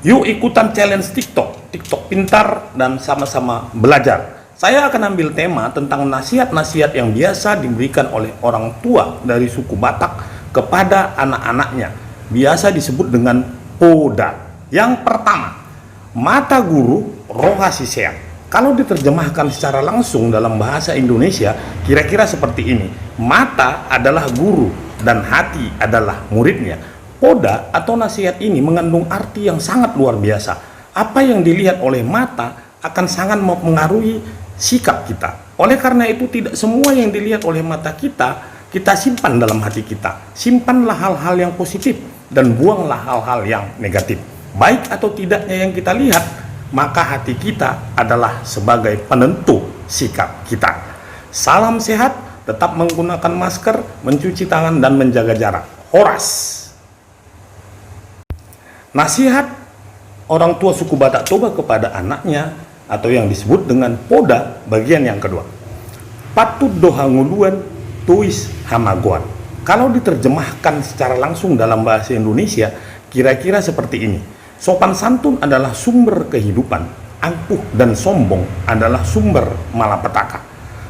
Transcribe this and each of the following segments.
Yuk ikutan challenge TikTok, TikTok pintar dan sama-sama belajar. Saya akan ambil tema tentang nasihat-nasihat yang biasa diberikan oleh orang tua dari suku Batak kepada anak-anaknya. Biasa disebut dengan poda. Yang pertama, mata guru, roh kasih sehat. Kalau diterjemahkan secara langsung dalam bahasa Indonesia, kira-kira seperti ini. Mata adalah guru dan hati adalah muridnya. Poda atau nasihat ini mengandung arti yang sangat luar biasa. Apa yang dilihat oleh mata akan sangat mempengaruhi sikap kita. Oleh karena itu, tidak semua yang dilihat oleh mata kita simpan dalam hati kita. Simpanlah hal-hal yang positif dan buanglah hal-hal yang negatif. Baik atau tidaknya yang kita lihat, maka hati kita adalah sebagai penentu sikap kita. Salam sehat, tetap menggunakan masker, mencuci tangan, dan menjaga jarak. Horas. Nasihat orang tua suku Batak Toba kepada anaknya atau yang disebut dengan poda bagian yang kedua. Patut doha nguluan, tuis hamaguan. Kalau diterjemahkan secara langsung dalam bahasa Indonesia, kira-kira seperti ini. Sopan santun adalah sumber kehidupan, angkuh dan sombong adalah sumber malapetaka.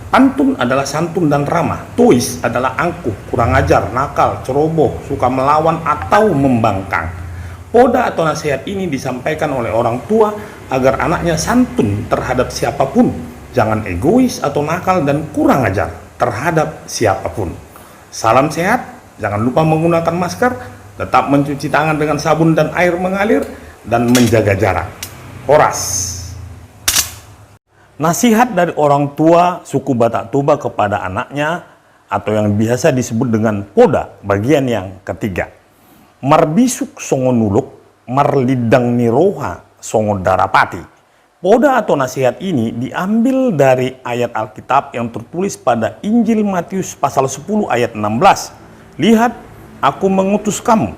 Pantun adalah santun dan ramah, tuis adalah angkuh, kurang ajar, nakal, ceroboh, suka melawan atau membangkang. Poda atau nasihat ini disampaikan oleh orang tua agar anaknya santun terhadap siapapun, jangan egois atau nakal dan kurang ajar terhadap siapapun. Salam sehat, jangan lupa menggunakan masker, tetap mencuci tangan dengan sabun dan air mengalir, dan menjaga jarak. Horas. Nasihat dari orang tua suku Batak Toba kepada anaknya atau yang biasa disebut dengan poda bagian yang ketiga. Marbisuk songo nuluk, marlidang niroha songo darapati. Poda atau nasihat ini diambil dari ayat Alkitab yang tertulis pada Injil Matius pasal 10 ayat 16. Lihat, aku mengutus kamu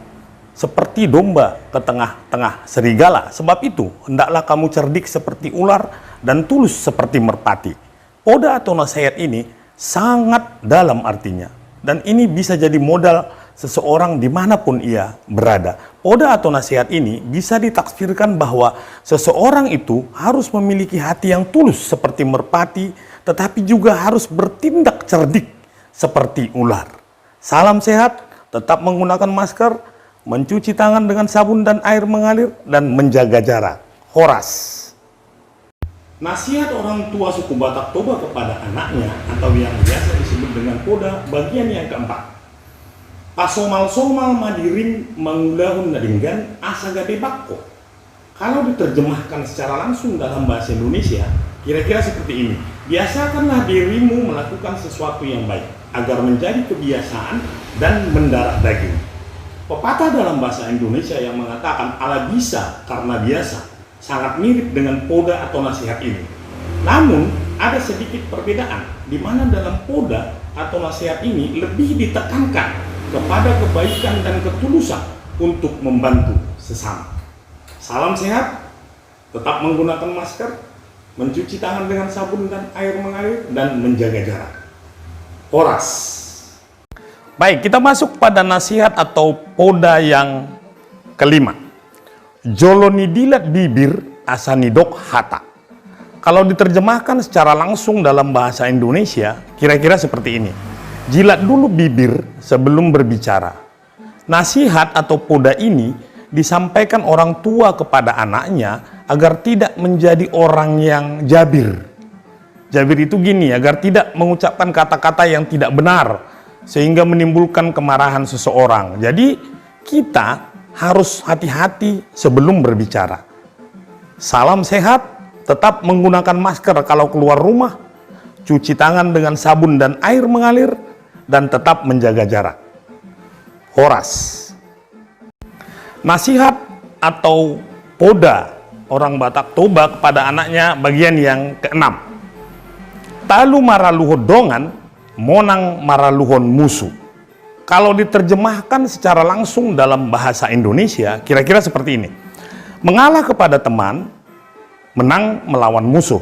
seperti domba ke tengah-tengah serigala. Sebab itu, hendaklah kamu cerdik seperti ular dan tulus seperti merpati. Poda atau nasihat ini sangat dalam artinya. Dan ini bisa jadi modal seseorang dimanapun ia berada. Poda atau nasihat ini bisa ditafsirkan bahwa seseorang itu harus memiliki hati yang tulus seperti merpati, tetapi juga harus bertindak cerdik seperti ular. Salam sehat, tetap menggunakan masker, mencuci tangan dengan sabun dan air mengalir, dan menjaga jarak. Horas. Nasihat orang tua suku Batak Toba kepada anaknya atau yang biasa disebut dengan poda bagian yang keempat. Pasomal-somal madirin mangulahun nadinggan asagade bakko. Kalau diterjemahkan secara langsung dalam bahasa Indonesia, kira-kira seperti ini. Biasakanlah dirimu melakukan sesuatu yang baik, agar menjadi kebiasaan dan mendarah daging. Pepatah dalam bahasa Indonesia yang mengatakan ala bisa karena biasa, sangat mirip dengan poda atau nasihat ini. Namun, ada sedikit perbedaan, di mana dalam poda atau nasihat ini lebih ditekankan kepada kebaikan dan ketulusan untuk membantu sesama. Salam sehat, tetap menggunakan masker, mencuci tangan dengan sabun dan air mengalir, dan menjaga jarak. Horas. Baik, kita masuk pada nasihat atau poda yang kelima. Joloni dilat bibir asanidok hata. Kalau diterjemahkan secara langsung dalam bahasa Indonesia, kira-kira seperti ini. Jilat dulu bibir sebelum berbicara. Nasihat atau poda ini disampaikan orang tua kepada anaknya agar tidak menjadi orang yang jabir. Jabir itu gini, agar tidak mengucapkan kata-kata yang tidak benar sehingga menimbulkan kemarahan seseorang. Jadi kita harus hati-hati sebelum berbicara. Salam sehat, tetap menggunakan masker kalau keluar rumah, cuci tangan dengan sabun dan air mengalir, dan tetap menjaga jarak. Horas. Nasihat atau poda orang Batak Toba kepada anaknya bagian yang keenam. Talu maraluhon dongan, monang maraluhon musuh. Kalau diterjemahkan secara langsung dalam bahasa Indonesia, kira-kira seperti ini. Mengalah kepada teman, menang melawan musuh.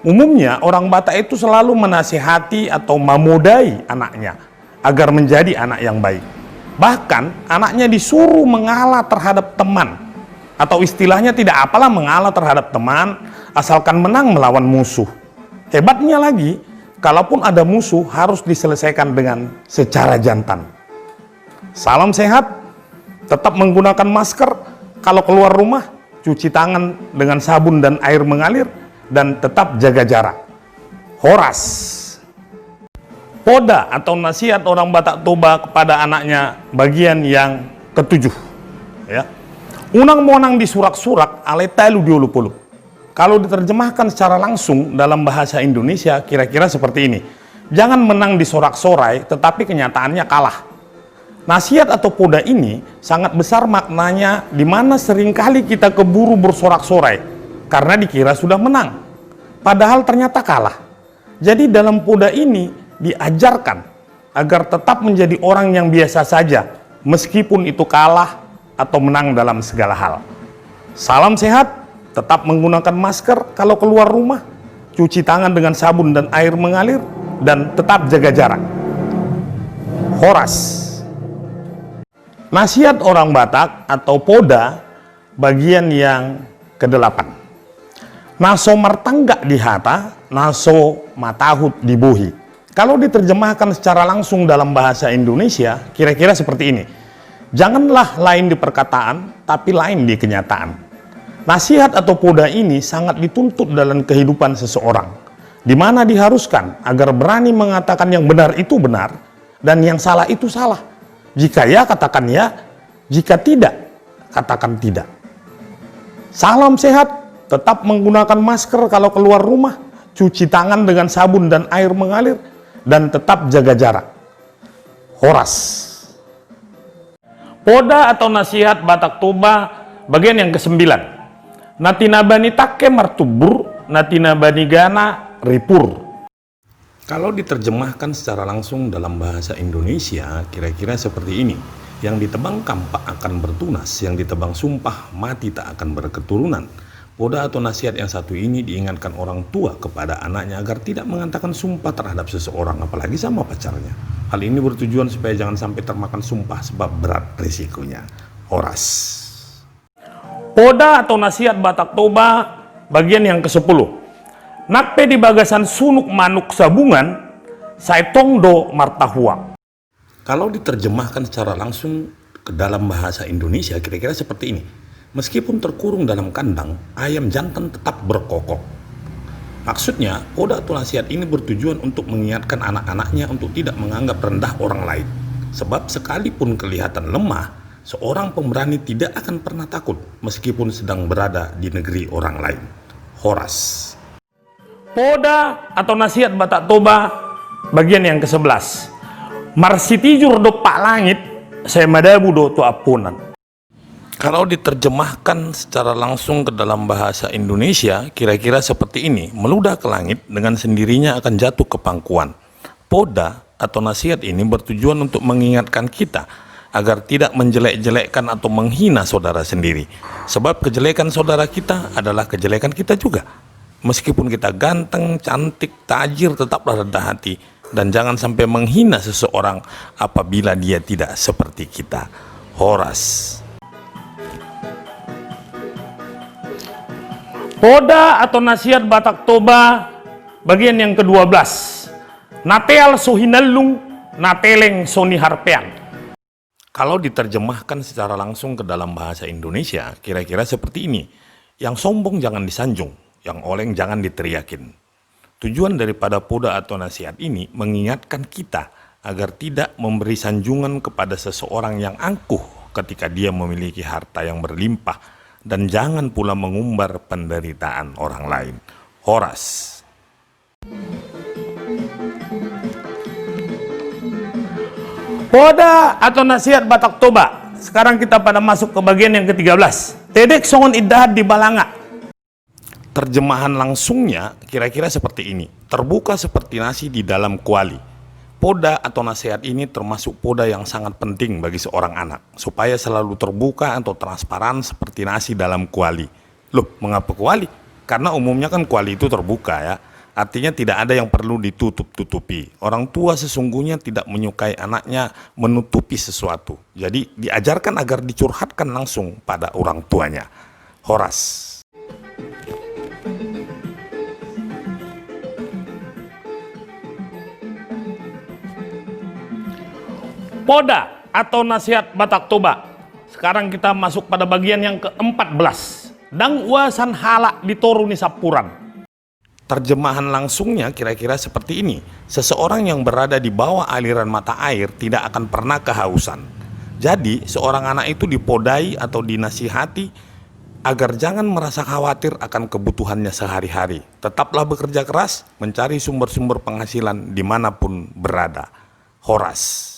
Umumnya orang Batak itu selalu menasihati atau memodai anaknya agar menjadi anak yang baik. Bahkan anaknya disuruh mengalah terhadap teman Atau istilahnya tidak apalah mengalah terhadap teman, asalkan menang melawan musuh. Hebatnya lagi, kalaupun ada musuh harus diselesaikan dengan secara jantan. Salam sehat, tetap menggunakan masker kalau keluar rumah, cuci tangan dengan sabun dan air mengalir, dan tetap jaga jarak. Horas. Poda atau nasihat orang Batak Toba kepada anaknya bagian yang ketujuh. Ya. Unang monang di surak-surak ale talu diulu-pulu. Kalau diterjemahkan secara langsung dalam bahasa Indonesia kira-kira seperti ini. Jangan menang di sorak-sorai tetapi kenyataannya kalah. Nasihat atau poda ini sangat besar maknanya, di mana seringkali kita keburu bersorak-sorai karena dikira sudah menang. Padahal ternyata kalah. Jadi dalam poda ini diajarkan agar tetap menjadi orang yang biasa saja meskipun itu kalah atau menang dalam segala hal. Salam sehat, tetap menggunakan masker kalau keluar rumah, cuci tangan dengan sabun dan air mengalir, dan tetap jaga jarak. Horas. Nasihat orang Batak atau poda bagian yang ke-8. Naso martanggak di hata, naso matahut di bohi. Kalau diterjemahkan secara langsung dalam bahasa Indonesia, kira-kira seperti ini. Janganlah lain di perkataan, tapi lain di kenyataan. Nasihat atau poda ini sangat dituntut dalam kehidupan seseorang, di mana diharuskan agar berani mengatakan yang benar itu benar, dan yang salah itu salah. Jika ya, katakan ya. Jika tidak, katakan tidak. Salam sehat, tetap menggunakan masker kalau keluar rumah, cuci tangan dengan sabun dan air mengalir, dan tetap jaga jarak. Horas. Poda atau nasihat Batak Toba bagian yang ke-9. Natina bani takke martubur, natina bani gana ripur. Kalau diterjemahkan secara langsung dalam bahasa Indonesia, kira-kira seperti ini. Yang ditebang kampak akan bertunas, yang ditebang sumpah mati tak akan berketurunan. Poda atau nasihat yang satu ini diingatkan orang tua kepada anaknya agar tidak mengatakan sumpah terhadap seseorang, apalagi sama pacarnya. Hal ini bertujuan supaya jangan sampai termakan sumpah sebab berat risikonya. Horas. Poda atau nasihat Batak Toba bagian yang ke-10. Nakpe di bagasan sunuk manuk sabungan, saitongdo martahuang. Kalau diterjemahkan secara langsung ke dalam bahasa Indonesia kira-kira seperti ini. Meskipun terkurung dalam kandang, ayam jantan tetap berkokok. Maksudnya, poda atau nasihat ini bertujuan untuk mengingatkan anak-anaknya untuk tidak menganggap rendah orang lain. Sebab sekalipun kelihatan lemah, seorang pemberani tidak akan pernah takut meskipun sedang berada di negeri orang lain. Horas. Poda atau nasihat Batak Toba bagian yang ke-11. Marsitijur do pak langit, saya madabu do tu apunan. Kalau diterjemahkan secara langsung ke dalam bahasa Indonesia, kira-kira seperti ini. Meludah ke langit, dengan sendirinya akan jatuh ke pangkuan. Poda atau nasihat ini bertujuan untuk mengingatkan kita agar tidak menjelek-jelekkan atau menghina saudara sendiri. Sebab kejelekan saudara kita adalah kejelekan kita juga. Meskipun kita ganteng, cantik, tajir, tetaplah rendah hati. Dan jangan sampai menghina seseorang apabila dia tidak seperti kita. Horas. Poda atau nasihat Batak Toba bagian yang ke-12. Nateal sohinalung, nateleng soni harpean. Kalau diterjemahkan secara langsung ke dalam bahasa Indonesia, kira-kira seperti ini. Yang sombong jangan disanjung, yang oleng jangan diteriakin. Tujuan daripada poda atau nasihat ini mengingatkan kita agar tidak memberi sanjungan kepada seseorang yang angkuh ketika dia memiliki harta yang berlimpah, dan jangan pula mengumbar penderitaan orang lain. Horas. Poda atau nasihat Batak Toba. Sekarang kita pada masuk ke bagian yang ke-13. Tedek songon iddahat di balanga. Terjemahan langsungnya kira-kira seperti ini. Terbuka seperti nasi di dalam kuali. Poda atau nasihat ini termasuk poda yang sangat penting bagi seorang anak, supaya selalu terbuka atau transparan seperti nasi dalam kuali. Loh, mengapa kuali? Karena umumnya kan kuali itu terbuka ya. Artinya tidak ada yang perlu ditutup-tutupi. Orang tua sesungguhnya tidak menyukai anaknya menutupi sesuatu. Jadi diajarkan agar dicurhatkan langsung pada orang tuanya. Horas. Poda atau nasihat Batak Toba. Sekarang kita masuk pada bagian yang ke-14. Dang uasan halak ditoruni sapuran. Terjemahan langsungnya kira-kira seperti ini. Seseorang yang berada di bawah aliran mata air tidak akan pernah kehausan. Jadi seorang anak itu dipodai atau dinasihati agar jangan merasa khawatir akan kebutuhannya sehari-hari. Tetaplah bekerja keras, mencari sumber-sumber penghasilan dimanapun berada. Horas.